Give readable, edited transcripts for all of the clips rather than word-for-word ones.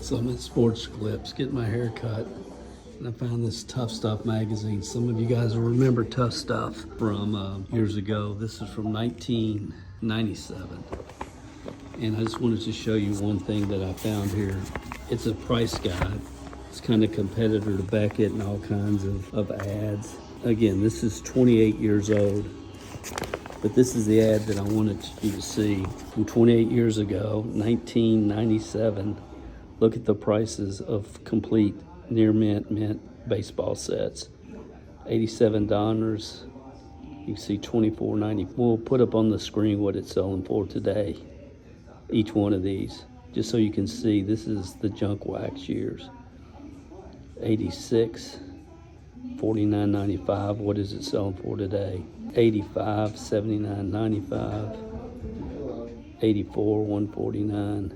So I'm at Sports Clips getting my hair cut, and I found this Tough Stuff magazine. Some of you guys will remember Tough Stuff from years ago. This is from 1997. And I just wanted to show you one thing that I found here. It's a price guide. It's kind of competitor to Beckett and all kinds of ads. Again, this is 28 years old, but this is the ad that I wanted you to see from 28 years ago, 1997. Look at the prices of complete near mint baseball sets. $87. You see $24.90. We'll put up on the screen what it's selling for today. Each one of these, just so you can see. This is the junk wax years. 86, $49.95. What is it selling for today? 85, $79.95. 84, $149.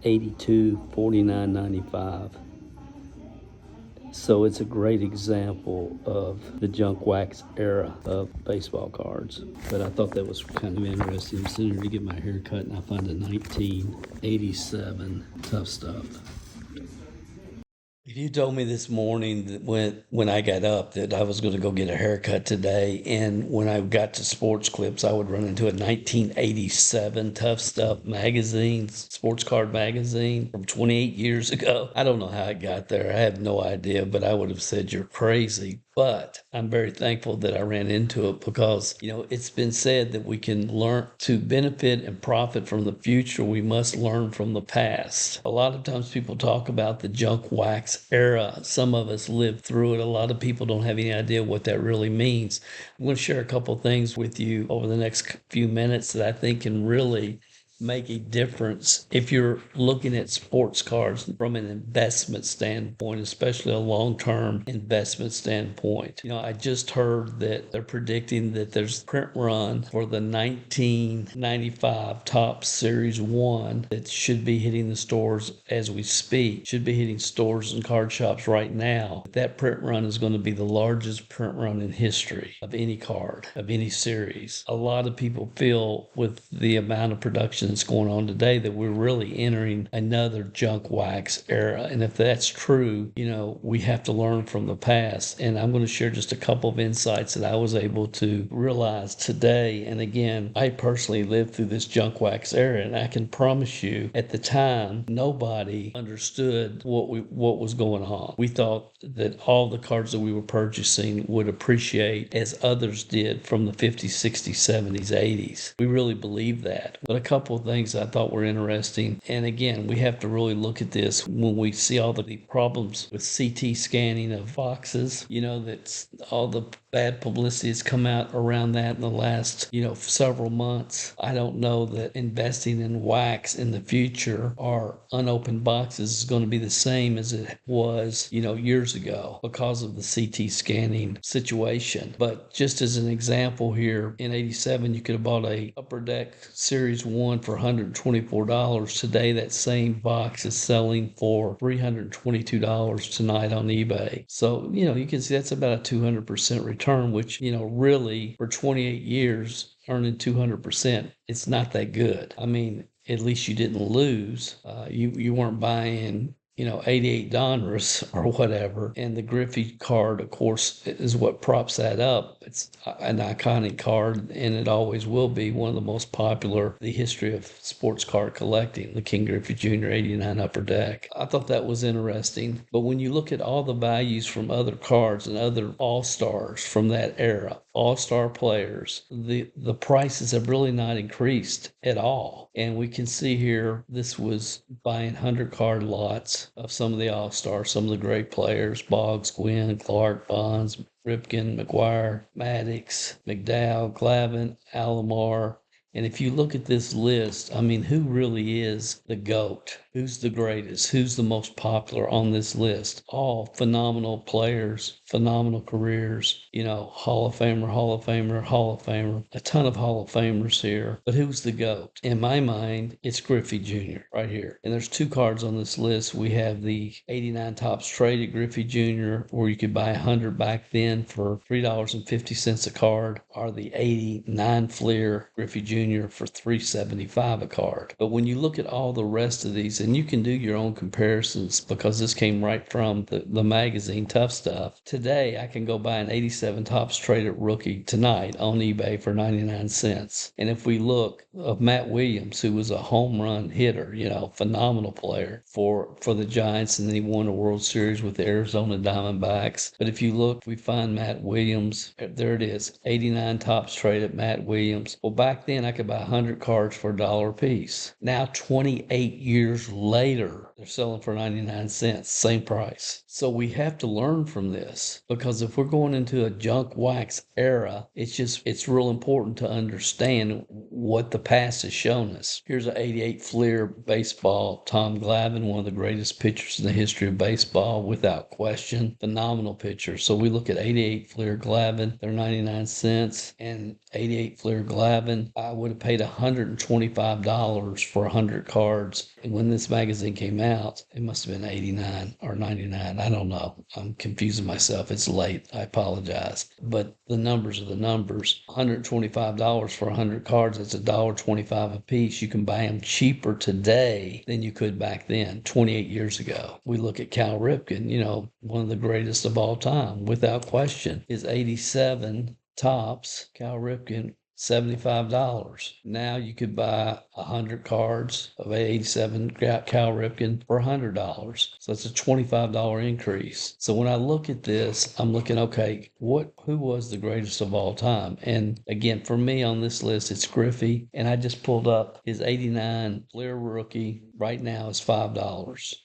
82, $49.95. So it's a great example of the junk wax era of baseball cards. But I thought that was kind of interesting. I'm sitting here to get my hair cut, and I found a 1987 Tough Stuff. If you told me this morning that when I got up that I was going to go get a haircut today, and when I got to Sports Clips, I would run into a 1987 Tough Stuff magazine, sports card magazine from 28 years ago. I don't know how I got there. I have no idea, but I would have said you're crazy. But I'm very thankful that I ran into it because, it's been said that we can learn to benefit and profit from the future. We must learn from the past. A lot of times people talk about the junk wax era. Some of us lived through it. A lot of people don't have any idea what that really means. I'm going to share a couple things with you over the next few minutes that I think can really make a difference if you're looking at sports cards from an investment standpoint, especially a long-term investment standpoint. I just heard that they're predicting that there's a print run for the 1995 Topps Series 1 that should be hitting the stores as we speak, should be hitting stores and card shops right now. That print run is going to be the largest print run in history of any card, of any series. A lot of people feel with the amount of production that's going on today that we're really entering another junk wax era. And if that's true, we have to learn from the past. And I'm going to share just a couple of insights that I was able to realize today. And again, I personally lived through this junk wax era, and I can promise you at the time, nobody understood what was going on. We thought that all the cards that we were purchasing would appreciate as others did from the 50s, 60s, 70s, 80s. We really believed that. But a couple of things I thought were interesting. And again, we have to really look at this when we see all the problems with CT scanning of boxes. That's all the bad publicity has come out around that in the last, several months. I don't know that investing in wax in the future or unopened boxes is going to be the same as it was, years ago because of the CT scanning situation. But just as an example here, in 87, you could have bought a Upper Deck Series 1 for $124. Today, that same box is selling for $322 tonight on eBay. So, you can see that's about a 200% return, which, really for 28 years, earning 200%, it's not that good. I mean, at least you didn't lose. You weren't buying $88 or whatever. And the Griffey card, of course, is what props that up. It's an iconic card, and it always will be one of the most popular in the history of sports card collecting, the King Griffey Jr. 89 Upper Deck. I thought that was interesting. But when you look at all the values from other cards and other all-stars from that era, all-star players, the prices have really not increased at all. And we can see here, this was buying 100 card lots of some of the all-stars, some of the great players: Boggs, Gwynn, Clark, Bonds, Ripken, McGuire, Maddox, McDowell, Glavine, Alomar. And if you look at this list, who really is the GOAT? Who's the greatest? Who's the most popular on this list? All phenomenal players, phenomenal careers, Hall of Famer, Hall of Famer, Hall of Famer, a ton of Hall of Famers here. But who's the GOAT? In my mind, it's Griffey Jr. right here. And there's two cards on this list. We have the 89 Topps Traded Griffey Jr., where you could buy 100 back then for $3.50 a card, or the 89 Fleer Griffey Jr. Jr. for $375 a card. But when you look at all the rest of these, and you can do your own comparisons because this came right from the magazine Tough Stuff. Today, I can go buy an 87 Topps Traded rookie tonight on eBay for 99 cents. And if we look of Matt Williams, who was a home run hitter, phenomenal player for the Giants, and then he won a World Series with the Arizona Diamondbacks. But if you look, we find Matt Williams, there it is, 89 Topps Traded Matt Williams. Well, back then I could buy 100 cards for $1 a piece. Now, 28 years later, they're selling for 99 cents, same price. So we have to learn from this, because if we're going into a junk wax era, it's real important to understand what the past has shown us. Here's an 88 Fleer baseball, Tom Glavine, one of the greatest pitchers in the history of baseball, without question. Phenomenal pitcher. So we look at 88 Fleer Glavine, they're 99 cents, and 88 Fleer Glavine, I would have paid $125 for 100 cards. And when this magazine came out, it must have been 89 or 99. I don't know. I'm confusing myself. It's late. I apologize. But the numbers are the numbers. $125 for 100 cards, that's $1.25 a piece. You can buy them cheaper today than you could back then, 28 years ago. We look at Cal Ripken, one of the greatest of all time, without question. His 87 Topps, Cal Ripken, $75. Now you could buy 100 cards of 87 Cal Ripken for $100. So it's a $25 increase. So when I look at this, I'm looking, okay, who was the greatest of all time? And again, for me on this list, it's Griffey. And I just pulled up his 89 Fleer rookie right now is $5.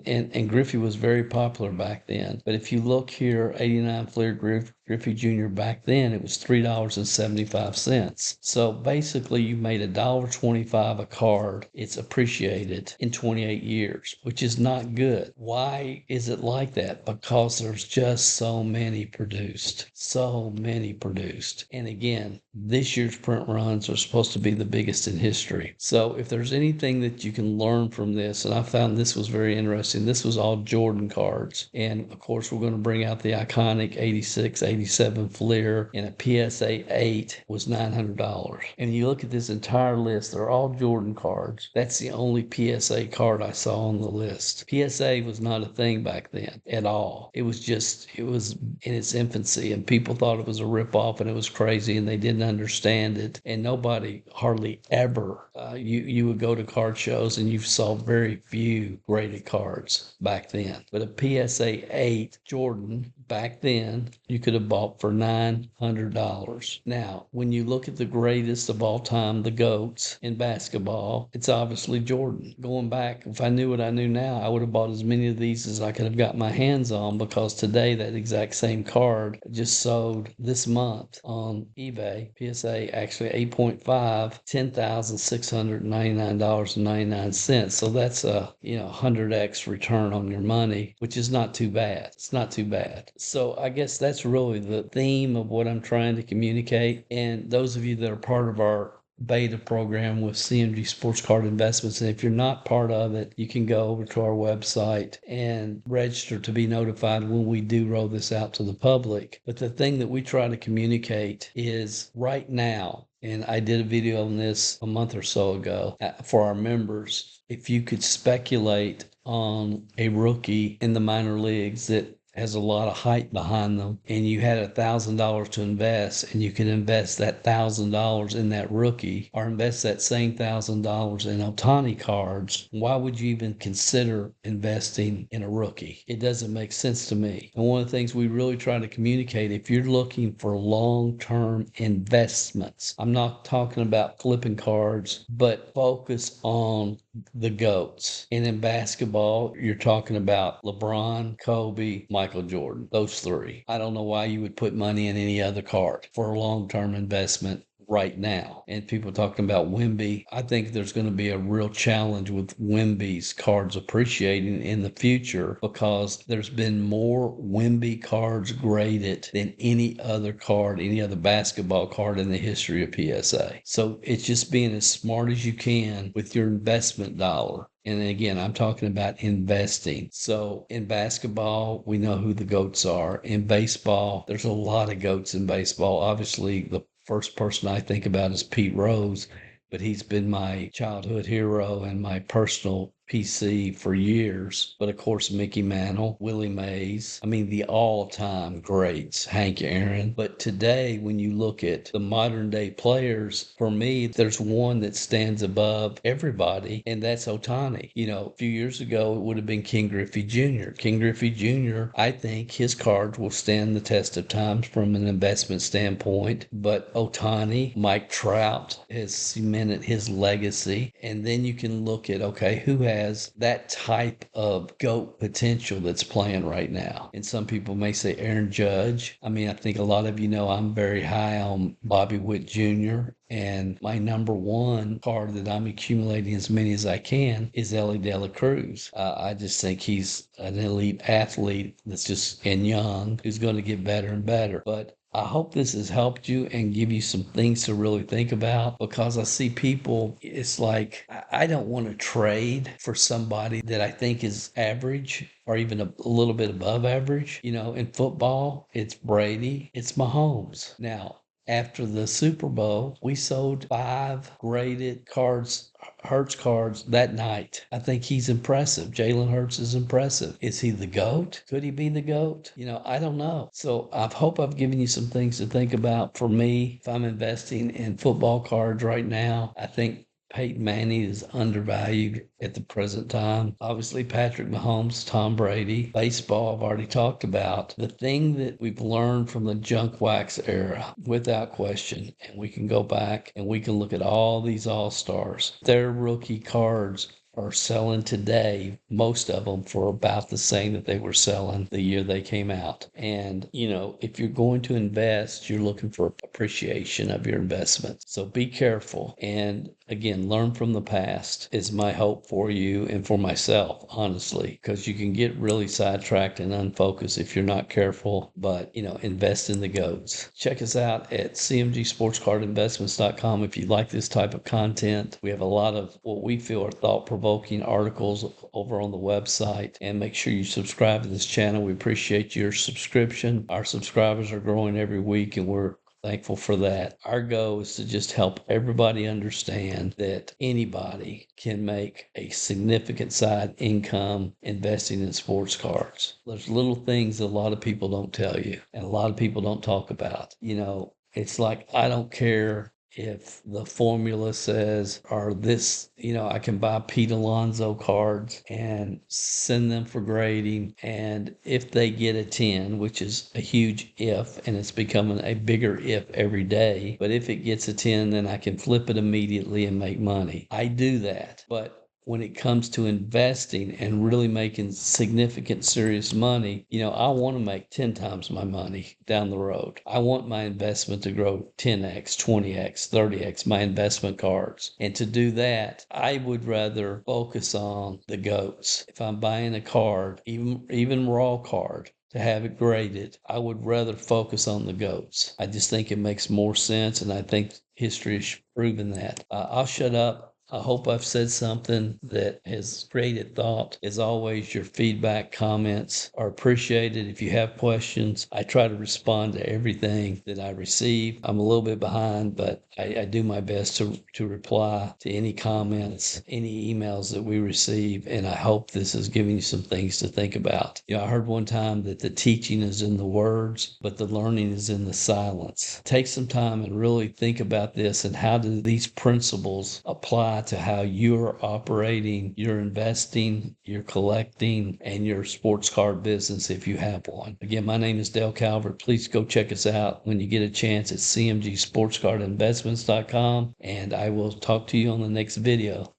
And Griffey was very popular back then. But if you look here, 89 Fleer Griffey Jr. back then, it was $3.75. So basically you made $1.25 a card. It's appreciated in 28 years, which is not good. Why is it like that? Because there's just so many produced. So many produced. And again, this year's print runs are supposed to be the biggest in history. So if there's anything that you can learn from this, and I found this was very interesting, this was all Jordan cards. And of course, we're going to bring out the iconic 86, 87 Fleer, and a PSA 8 was $900. And you look at this entire list, they're all Jordan cards. That's the only PSA card I saw on the list. PSA was not a thing back then at all. It was in its infancy, and people thought it was a ripoff, and it was crazy, and they didn't understand it. And nobody hardly ever, you would go to card shows and you saw very few graded cards back then. But a PSA 8 Jordan back then, you could have bought for $900. Now, when you look at the greatest of all time, the GOATs in basketball, it's obviously Jordan. Going back, if I knew what I knew now, I would have bought as many of these as I could have got my hands on, because today that exact same card just sold this month on eBay. PSA actually 8.5, $10,699.99. So that's a 100x return on your money, which is not too bad. It's not too bad. So I guess that's really the theme of what I'm trying to communicate. And those of you that are part of our beta program with CMG Sports Card Investments, and if you're not part of it, you can go over to our website and register to be notified when we do roll this out to the public. But the thing that we try to communicate is right now, and I did a video on this a month or so ago for our members, if you could speculate on a rookie in the minor leagues that has a lot of hype behind them, and you had $1,000 to invest, and you can invest that $1,000 in that rookie, or invest that same $1,000 in Ohtani cards, why would you even consider investing in a rookie? It doesn't make sense to me. And one of the things we really try to communicate, if you're looking for long-term investments, I'm not talking about flipping cards, but focus on the GOATs. And in basketball, you're talking about LeBron, Kobe, Michael Jordan, those three. I don't know why you would put money in any other card for a long-term investment right now. And people talking about Wemby, I think there's going to be a real challenge with Wemby's cards appreciating in the future, because there's been more Wemby cards graded than any other card, any other basketball card in the history of PSA. So it's just being as smart as you can with your investment dollar. And again, I'm talking about investing. So in basketball, we know who the GOATs are. In baseball, there's a lot of GOATs in baseball. Obviously, the first person I think about is Pete Rose. but he's been my childhood hero and my personal PC for years. But of course, Mickey Mantle, Willie Mays, I mean, the all-time greats, Hank Aaron. But today, when you look at the modern day players, for me, there's one that stands above everybody, and that's Ohtani. A few years ago, it would have been King Griffey Jr. King Griffey Jr., I think his cards will stand the test of time from an investment standpoint. But Ohtani, Mike Trout has cemented his legacy. And then you can look at, okay, who has that type of GOAT potential that's playing right now? And some people may say Aaron Judge. I mean, I think a lot of you know I'm very high on Bobby Witt Jr. And my number one card that I'm accumulating as many as I can is Ellie De La Cruz. I just think he's an elite athlete that's just and young, who's going to get better and better. But I hope this has helped you and give you some things to really think about, because I see people, it's like, I don't want to trade for somebody that I think is average or even a little bit above average. In football, it's Brady, it's Mahomes. Now, after the Super Bowl, we sold 5 graded cards, Hurts cards, that night. I think he's impressive. Jalen Hurts is impressive. Is he the GOAT? Could he be the GOAT? I don't know. So I hope I've given you some things to think about. For me, if I'm investing in football cards right now, I think Peyton Manning is undervalued at the present time. Obviously, Patrick Mahomes, Tom Brady. Baseball, I've already talked about. The thing that we've learned from the junk wax era, without question, and we can go back and we can look at all these all-stars. Their rookie cards are selling today, most of them, for about the same that they were selling the year they came out. And, if you're going to invest, you're looking for appreciation of your investment. So be careful. And again, learn from the past is my hope for you and for myself, honestly, because you can get really sidetracked and unfocused if you're not careful. But, invest in the GOATs. Check us out at cmgsportscardinvestments.com if you like this type of content. We have a lot of what we feel are thought-provoking articles over on the website. And make sure you subscribe to this channel. We appreciate your subscription. Our subscribers are growing every week, and we're thankful for that. Our goal is to just help everybody understand that anybody can make a significant side income investing in sports cards. There's little things that a lot of people don't tell you and a lot of people don't talk about. It's like, I don't care if the formula says, or this, I can buy Pete Alonso cards and send them for grading. And if they get a 10, which is a huge if, and it's becoming a bigger if every day, but if it gets a 10, then I can flip it immediately and make money. I do that. But when it comes to investing and really making significant, serious money, I want to make 10 times my money down the road. I want my investment to grow 10x, 20x, 30x, my investment cards. And to do that, I would rather focus on the GOATs. If I'm buying a card, even raw card, to have it graded, I would rather focus on the GOATs. I just think it makes more sense, and I think history has proven that. I'll shut up. I hope I've said something that has created thought. As always, your feedback, comments are appreciated. If you have questions, I try to respond to everything that I receive. I'm a little bit behind, but I do my best to reply to any comments, any emails that we receive, and I hope this is giving you some things to think about. I heard one time that the teaching is in the words, but the learning is in the silence. Take some time and really think about this and how do these principles apply to how you're operating, you're investing, you're collecting, and your sports card business if you have one. Again, my name is Dale Calvert. Please go check us out when you get a chance at cmgsportscardinvestments.com, and I will talk to you on the next video.